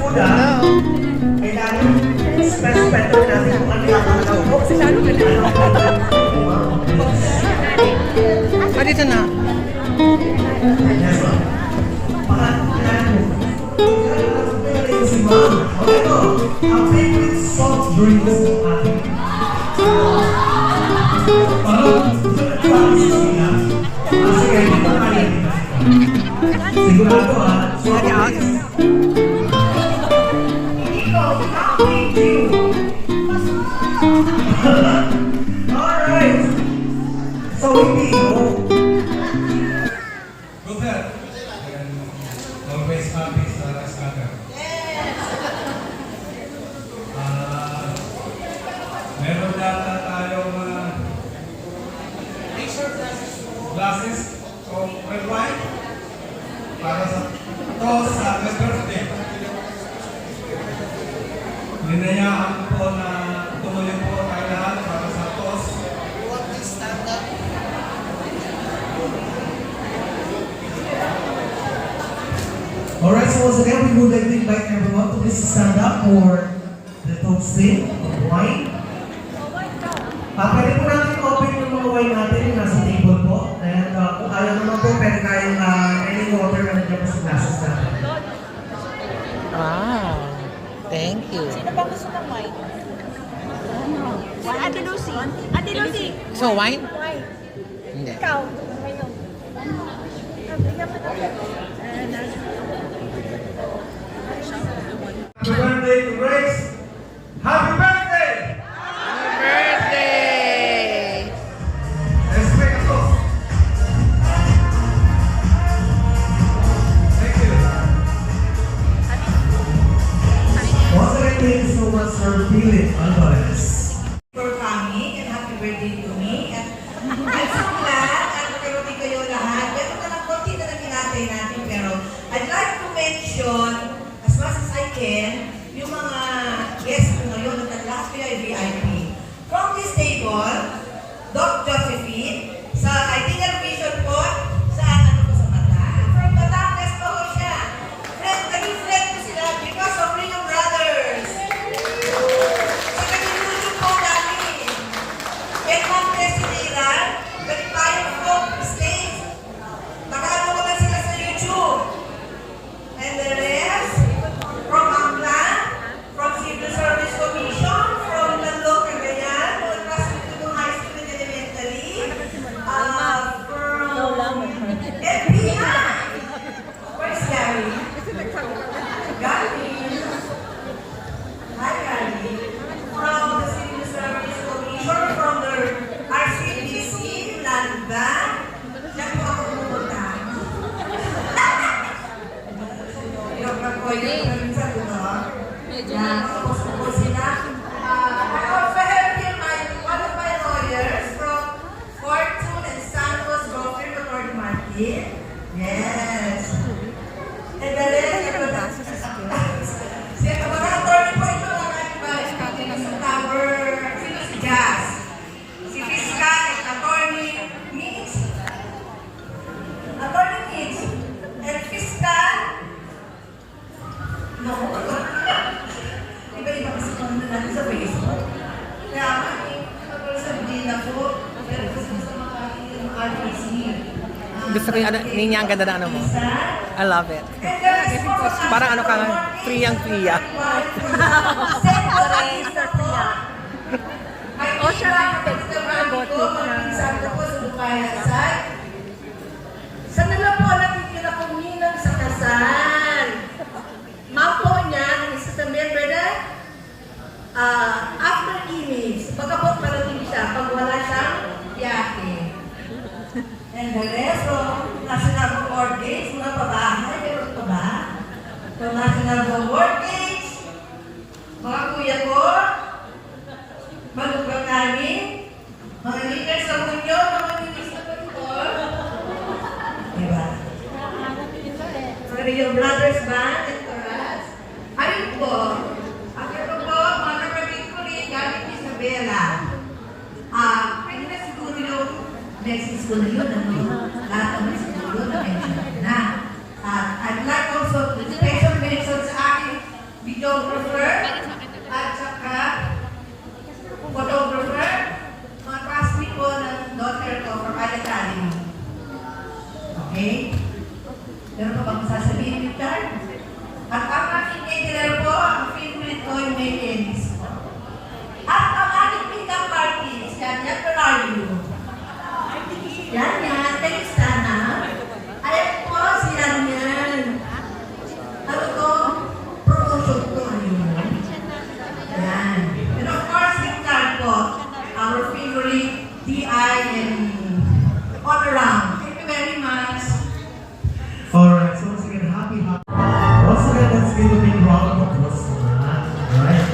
una, kailangan specify natin kung ano yung Dito na. Yes, ma'am. Si ma'am. Okay po. Ang favorite soft drinks natin. Sigurado ha. Sorry, Alright. So hindi mo. Good health. And always happy sa starter. Meron data tayong glasses of red wine para sa happy birthday. Linayaan po na tumuloy po tayo lahat para sa toast. Alright, so once again, we would like to invite everyone to please stand up for the toasting of wine. Pwede po natin open yung mga wine natin yung nasa table po. And kung ayaw naman po, pwede kayong any water na nandiyan po sa glasses natin. Wow. Thank you. Sino ba gusto ng wine? Ate Lucy. Ate Lucy. So, wine? Wine. Hindi. Ikaw. Ngayon. Happy birthday to Grace! Happy birthday! Birthday! Let's make a toast. Thank you. Once again, thank you so much for feeling Alvarez. For coming and happy birthday to me. And I'm so glad at magkaroon kayo lahat. Pero na konti na lang hinatay natin. Pero I'd like to mention, as much as I can, yung mga guests ko ngayon at last year ay VIP. From this table, Doc Josephine, sa Itinerary Vision po, sa ano po sa mata. From Batangas po siya. Naging friend ko sila because of Ring of Brothers. Sa kaniluto po namin. Kaya Ma'am Presidera, balik tayo po, stage. Nakano ko na sila sa YouTube. And the rest, from AMLA, from Civil Service Commission, from Lalo Cagayan, from Hospital High School and Elementary, from FBI. Where's Gary? Gary. Hi, Gary. From the Civil Service Commission, from the RCBC, Landa. Diyan po ako pumunta. Yung kakoy yung sa lugar. Yan, tapos po sila. I also have here one of my lawyers from Fortune and Santos Broker, Dr. Martin. Yes. And the rest, siya mga attorney po ito, sa Tower, sino si Jazz? Si Fiscal at Attorney Mix. Attorney Mix. And Fiscal. No. Iba-iba kasi kung ano natin sa Facebook. Kaya sabihin na po, pero gusto sa mga RPC. Gusto ko yung ano, niya ang ganda na ano mo. I love it. Parang ano ka, free-yang Pia. O siya lang yung pagkabagot sa nila po nakikita ko ninang sa kasal. Mapo niya, ang isa sa member na after image, pagkapot parating siya, pag wala siyang biyahe. And the rest of National Award Games, mga pabahay, meron pa ba? From National Award Games, mga kuya ko, malugang namin, mga leaders sa munyo, mga leaders sa Pator. Diba? Mga yung Brothers Band and Chorus. Ayun po, at ito po, mga kapatid ko rin, galing Isabela. Pwede na siguro yung next school na yun, ano? Lahat naman siguro na mention na. I'd like also to special mention sa aking videographer, at saka photographer, mga classmate ko ng daughter ko from Al Academy. Okay? Meron pa bang sasabihin, Richard? At ang aking caterer po, ang favorite ko yung May Ellis. At ang aking pick-up artist, yan, Bernardo. Yan, thanks sana. Ayan po, si yan. Ano to? Promotion ko, ayun. Yan. And of course, Richard po, our favorite DI and all around. Thank you very much. Alright, so once again, happy. Once again, let's give a big round of applause for that. Alright?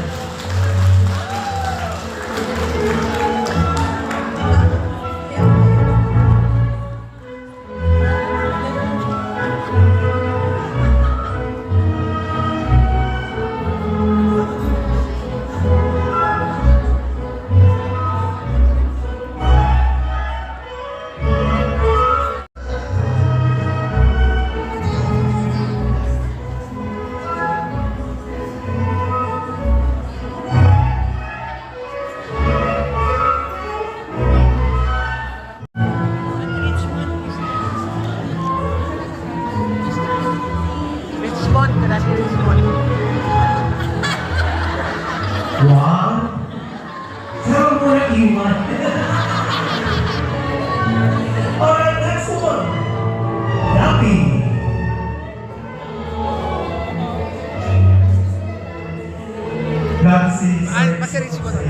Richmond, kadasi Richmond. Wow! Saan mo na iwan? Alright, next one. Happy. Grabe si Ah, kasi Richmond.